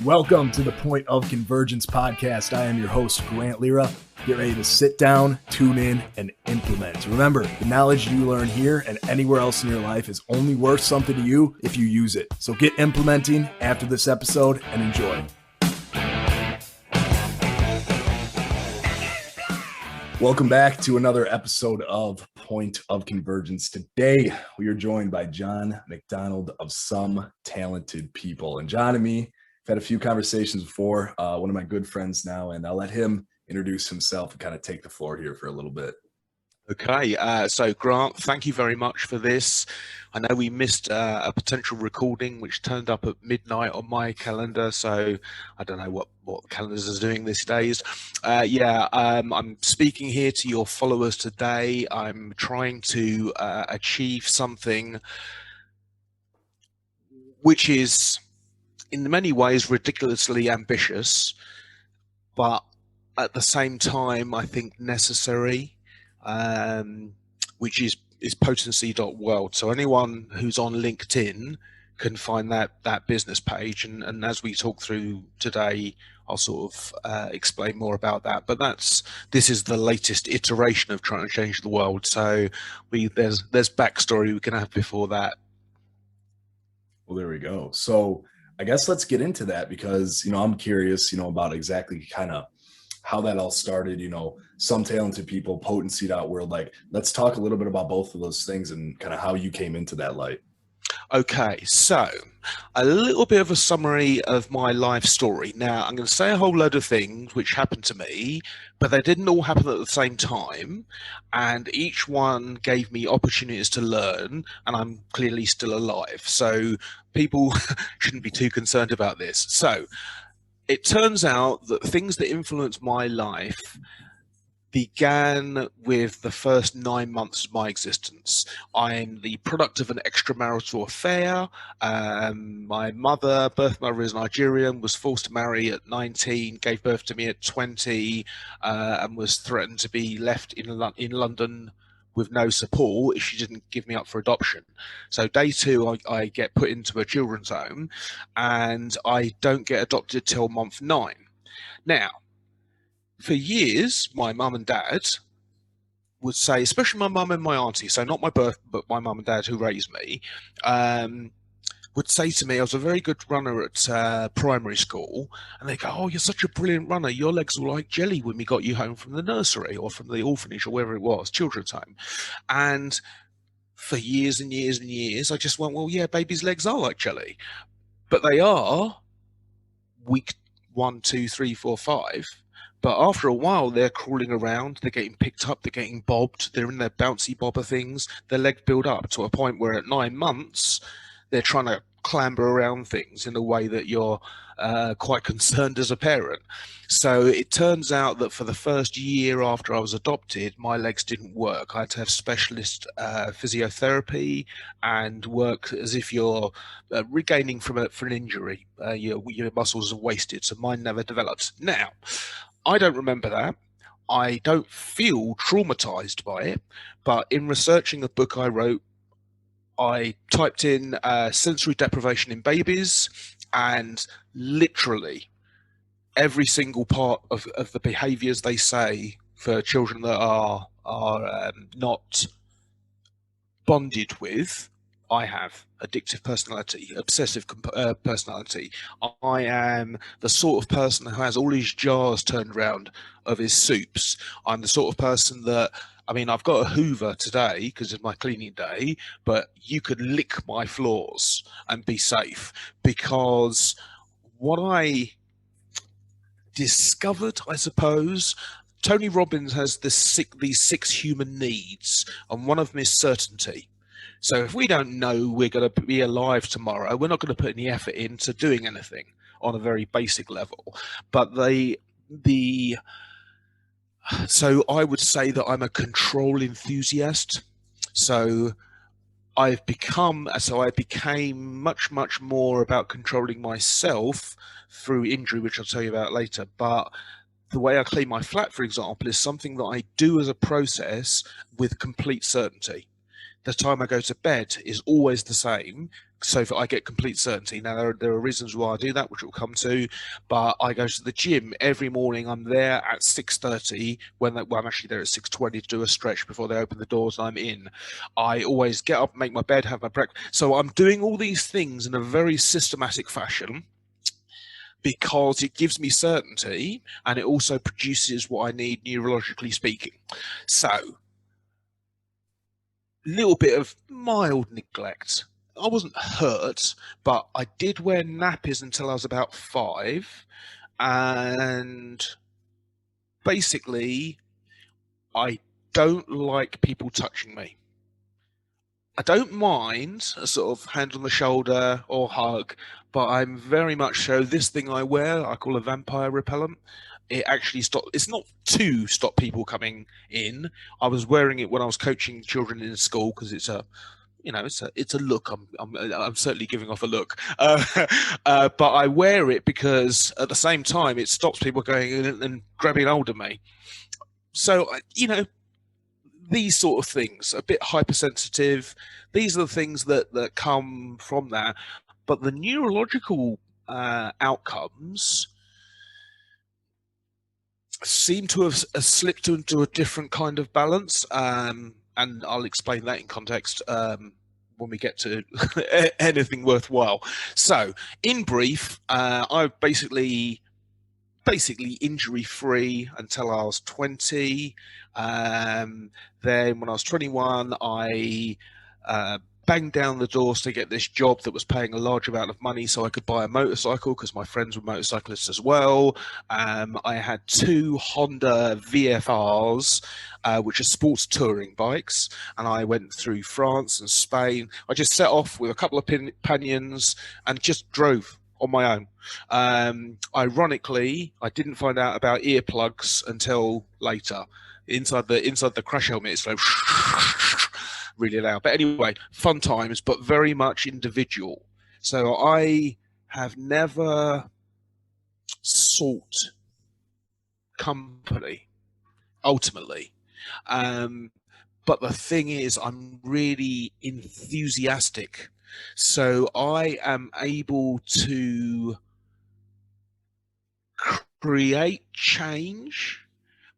Welcome to the Point of Convergence podcast. I am your host, Grant Lira. Get ready to sit down, tune in, and implement. Remember, the knowledge you learn here and anywhere else in your life is only worth something to you if you use it. So get implementing after this episode and enjoy. Welcome back to another episode of Point of Convergence. Today, we are joined by John McDonald of Some Talented People. And John and me had a few conversations before, one of my good friends now, and I'll let him introduce himself and kind of take the floor here for a little bit. Okay, so Grant, thank you very much for this. I know we missed a potential recording which turned up at midnight on my calendar, so I don't know what calendars are doing these days. I'm speaking here to your followers today. I'm trying to achieve something which is in many ways ridiculously ambitious, but at the same time I think necessary, which is potency.world. So anyone who's on LinkedIn can find that business page, and as we talk through today I'll sort of explain more about that. But this is the latest iteration of trying to change the world, so there's backstory we can have before that. Well, there we go. So I guess let's get into that because, I'm curious, about exactly kind of how that all started, Some Talented People, potency.world. Like, let's talk a little bit about both of those things and kind of how you came into that light. Okay, so a little bit of a summary of my life story. Now, I'm going to say a whole load of things which happened to me, but they didn't all happen at the same time, and each one gave me opportunities to learn, and I'm clearly still alive. So people shouldn't be too concerned about this. So it turns out that things that influenced my life began with the first 9 months of my existence. I'm the product of an extramarital affair. My birth mother is Nigerian, was forced to marry at 19, gave birth to me at 20, and was threatened to be left in London with no support if she didn't give me up for adoption. So day 2, I get put into a children's home, and I don't get adopted till month 9. Now, for years, my mum and dad would say, especially my mum and my auntie, so not my birth, but my mum and dad who raised me, would say to me, I was a very good runner at primary school, and they go, "Oh, you're such a brilliant runner. Your legs were like jelly when we got you home from the nursery or from the orphanage or wherever it was, children's home." And for years and years and years, I just went, well, yeah, baby's legs are like jelly. But they are week 1, 2, 3, 4, 5. But after a while, they're crawling around, they're getting picked up, they're getting bobbed, they're in their bouncy bobber things. Their legs build up to a point where at 9 months, they're trying to clamber around things in a way that you're quite concerned as a parent. So it turns out that for the first year after I was adopted, my legs didn't work. I had to have specialist physiotherapy and work as if you're regaining from an injury. Your muscles are wasted, so mine never developed. Now, I don't remember that. I don't feel traumatized by it, but in researching the book I wrote, I typed in sensory deprivation in babies, and literally every single part of the behaviors they say for children that are not bonded with, I have. Addictive personality, obsessive personality. I am the sort of person who has all his jars turned around of his soups. I'm the sort of person that, I've got a Hoover today because it's my cleaning day, but you could lick my floors and be safe, because what I discovered, I suppose, Tony Robbins has these 6 human needs, and one of them is certainty. So if we don't know we're going to be alive tomorrow, we're not going to put any effort into doing anything on a very basic level. But so I would say that I'm a control enthusiast. So I became much, much more about controlling myself through injury, which I'll tell you about later. But the way I clean my flat, for example, is something that I do as a process with complete certainty. the time I go to bed is always the same, so that I get complete certainty. Now, there are reasons why I do that, which we'll come to, but I go to the gym every morning. I'm there at 6:30 I'm actually there at 6:20 to do a stretch before they open the doors and I'm in. I always get up, make my bed, have my breakfast. So I'm doing all these things in a very systematic fashion because it gives me certainty and it also produces what I need neurologically speaking. So, little bit of mild neglect. I wasn't hurt, but I did wear nappies until I was about 5. And basically, I don't like people touching me. I don't mind a sort of hand on the shoulder or hug, but I'm very much so. This thing I wear, I call a vampire repellent. It actually it's not to stop people coming in. I was wearing it when I was coaching children in school because it's a, it's a look. I'm certainly giving off a look, but I wear it because at the same time it stops people going in and grabbing hold of me. So these sort of things, a bit hypersensitive. These are the things that come from that. But the neurological outcomes seem to have slipped into a different kind of balance. And I'll explain that in context when we get to anything worthwhile. So, in brief, I basically injury free until I was 20. Then when I was 21, I banged down the doors to get this job that was paying a large amount of money so I could buy a motorcycle because my friends were motorcyclists as well. I had 2 Honda VFRs, which are sports touring bikes, and I went through France and Spain. I just set off with a couple of pinions and just drove on my own. Ironically, I didn't find out about earplugs until later. Inside the crash helmet, it's like really loud. But anyway, fun times, but very much individual. So I have never sought company, ultimately. But the thing is, I'm really enthusiastic. So I am able to create change,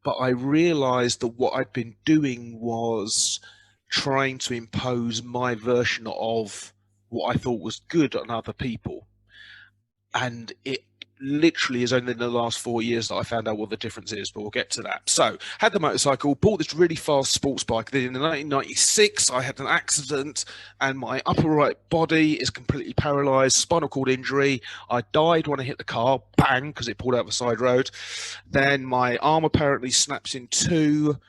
but I realized that what I'd been doing was trying to impose my version of what I thought was good on other people. And it literally is only in the last 4 years that I found out what the difference is, but we'll get to that. So, had the motorcycle, bought this really fast sports bike. Then in 1996, I had an accident and my upper right body is completely paralyzed, spinal cord injury. I died when I hit the car, bang, because it pulled out the side road. Then my arm apparently snaps in 2.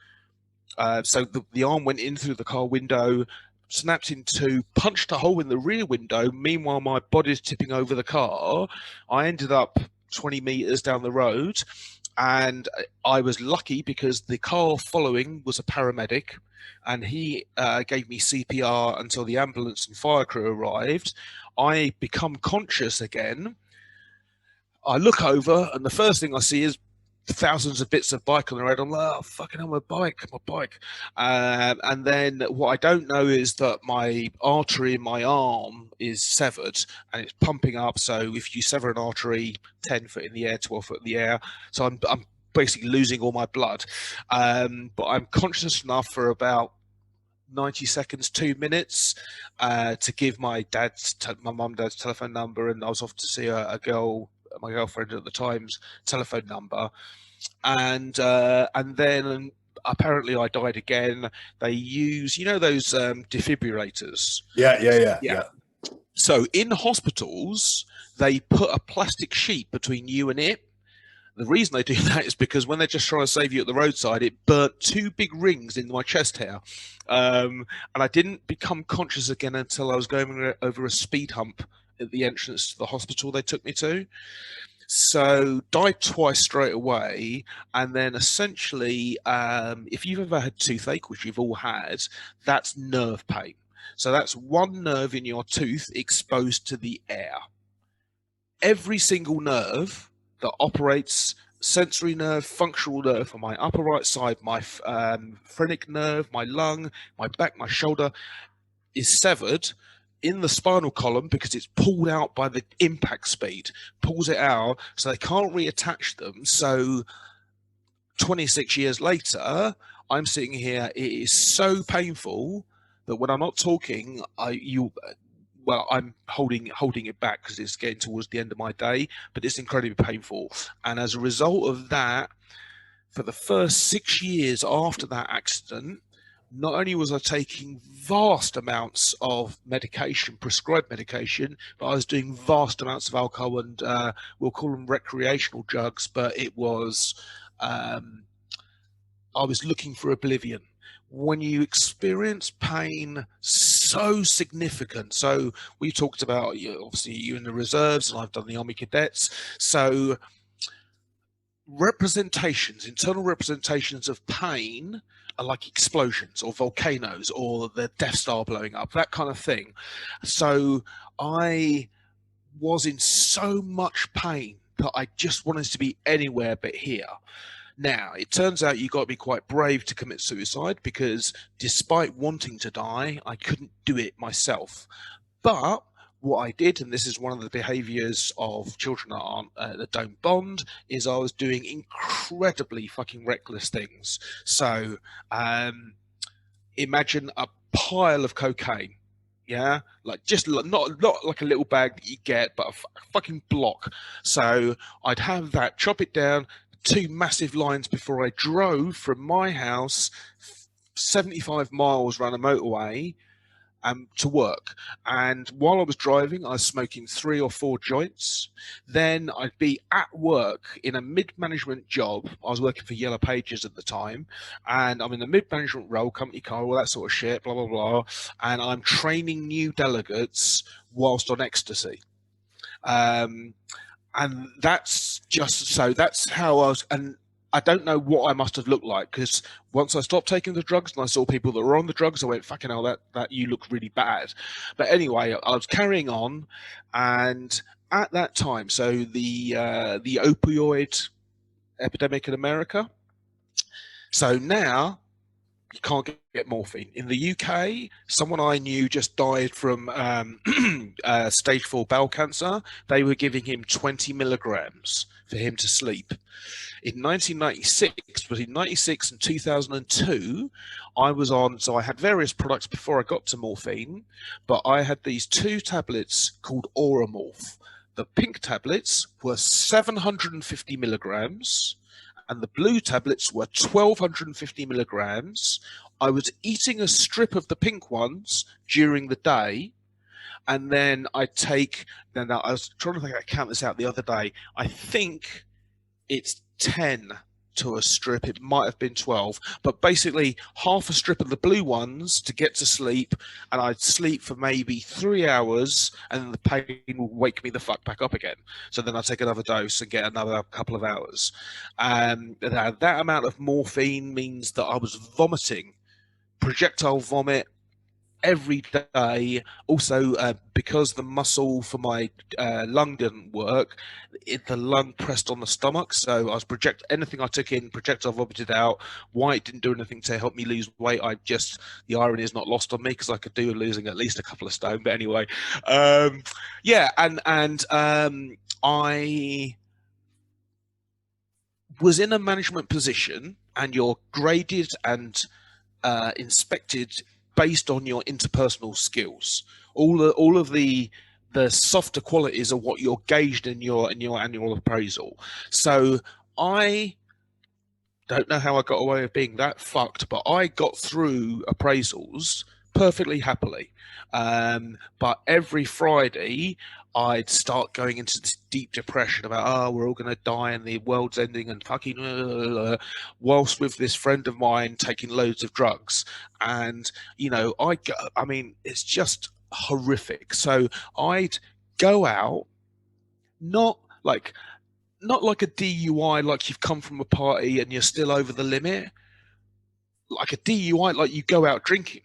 So the arm went in through the car window, snapped in 2, punched a hole in the rear window. Meanwhile, my body's tipping over the car. I ended up 20 meters down the road, and I was lucky because the car following was a paramedic, and he gave me CPR until the ambulance and fire crew arrived. I become conscious again. I look over, and the first thing I see is thousands of bits of bike on the road. I'm like, oh, fucking hell, my bike. And then what I don't know is that my artery in my arm is severed and it's pumping up. So if you sever an artery 10 foot in the air, 12 foot in the air, so I'm basically losing all my blood. But I'm conscious enough for about 90 seconds, 2 minutes, to give my mum, dad's telephone number, and I was off to see my girlfriend at the time's telephone number, and then apparently I died again. They use, those defibrillators. Yeah. So in hospitals, they put a plastic sheet between you and it. The reason they do that is because when they're just trying to save you at the roadside, it burnt 2 big rings in my chest hair. And I didn't become conscious again until I was going over a speed hump at the entrance to the hospital they took me to. So died twice straight away. And then essentially, if you've ever had toothache, which you've all had, that's nerve pain. So that's one nerve in your tooth exposed to the air. Every single nerve that operates, sensory nerve, functional nerve on my upper right side, my phrenic nerve, my lung, my back, my shoulder, is severed in the spinal column because it's pulled out by the impact speed, pulls it out, so they can't reattach them. So 26 years later, I'm sitting here. It is so painful that when I'm not talking, I'm holding it back because it's getting towards the end of my day. But it's incredibly painful, and as a result of that, for the first 6 years after that accident, not only was I taking vast amounts of medication, prescribed medication, but I was doing vast amounts of alcohol and we'll call them recreational drugs, but it was, I was looking for oblivion. When you experience pain so significant, so we talked about, obviously you in the reserves and I've done the Army Cadets, so internal representations of pain are like explosions or volcanoes or the Death Star blowing up, that kind of thing. So I was in so much pain that I just wanted to be anywhere but here. Now, it turns out you've got to be quite brave to commit suicide because despite wanting to die, I couldn't do it myself. But what I did, and this is one of the behaviors of children that don't bond, is I was doing incredibly fucking reckless things. So imagine a pile of cocaine. Yeah, like just not like a little bag that you get, but a fucking block. So I'd have that, chop it down, 2 massive lines before I drove from my house 75 miles around a motorway to work. And while I was driving, I was smoking 3 or 4 joints. Then I'd be at work in a mid-management job. I was working for Yellow Pages at the time, and I'm in the mid-management role, company car, all that sort of shit, blah, blah, blah. And I'm training new delegates whilst on ecstasy. And that's just, so that's how I was, and I don't know what I must have looked like, because once I stopped taking the drugs and I saw people that were on the drugs, I went, fucking hell, that you look really bad. But anyway, I was carrying on, and at that time, so the opioid epidemic in America. So now you can't get morphine. In the UK, someone I knew just died from stage 4 bowel cancer. They were giving him 20 milligrams for him to sleep. In 1996, between 96 and 2002, I was on, so I had various products before I got to morphine, but I had these 2 tablets called Oramorph. The pink tablets were 750 milligrams, and the blue tablets were 1,250 milligrams. I was eating a strip of the pink ones during the day, and then I'd take, now I was trying to think, I count this out the other day, I think it's 10 to a strip, it might have been 12, but basically half a strip of the blue ones to get to sleep, and I'd sleep for maybe 3 hours, and then the pain will wake me the fuck back up again. So then I'd take another dose and get another couple of hours. That amount of morphine means that I was vomiting, projectile vomit, every day. Also, because the muscle for my lung didn't work, the lung pressed on the stomach, so I was anything I took in, projectile vomited out. Why it didn't do anything to help me lose weight, the irony is not lost on me, because I could do with losing at least a couple of stone. But anyway, yeah, and I was in a management position, and you're graded and inspected based on your interpersonal skills. All of the softer qualities are what you're gauged in your annual appraisal. So I don't know how I got away with being that fucked, but I got through appraisals perfectly happily. But every Friday I'd start going into this deep depression about, oh, we're all going to die and the world's ending and fucking whilst with this friend of mine taking loads of drugs. And, I mean, it's just horrific. So I'd go out, not like a DUI, like you've come from a party and you're still over the limit. Like a DUI, like you go out drinking.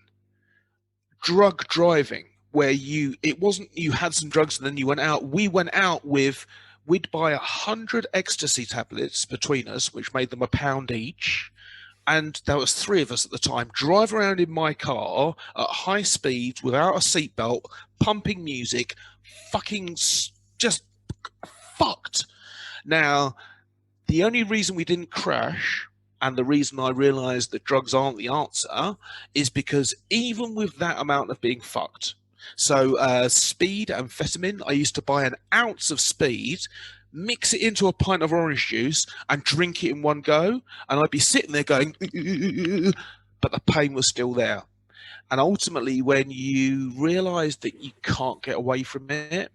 Drug driving, where it wasn't you had some drugs and then you went out. We went out we'd buy 100 ecstasy tablets between us, which made them £1 each. and there was three of us at the time, drive around in my car at high speeds without a seatbelt, pumping music, just fucked. Now, the only reason we didn't crash, and the reason I realized that drugs aren't the answer, is because even with that amount of being fucked, so speed, amphetamine, I used to buy an ounce of speed, mix it into a pint of orange juice, and drink it in one go, and I'd be sitting there going, but the pain was still there. And ultimately, when you realize that you can't get away from it,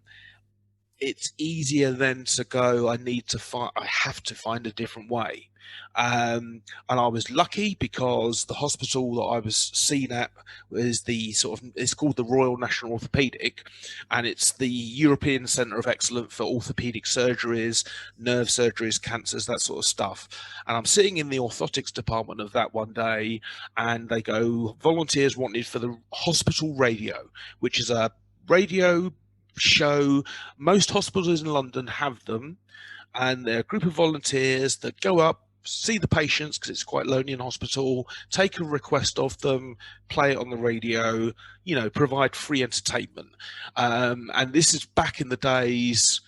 it's easier then to go, I have to find a different way. And I was lucky because the hospital that I was seen at was it's called the Royal National Orthopaedic, and it's the European Centre of Excellence for orthopaedic surgeries, nerve surgeries, cancers, that sort of stuff. And I'm sitting in the orthotics department of that one day, and they go, volunteers wanted for the hospital radio, which is a radio show. Most hospitals in London have them, and they're a group of volunteers that go up, see the patients because it's quite lonely in hospital, take a request of them, play it on the radio, provide free entertainment. And this is back in the days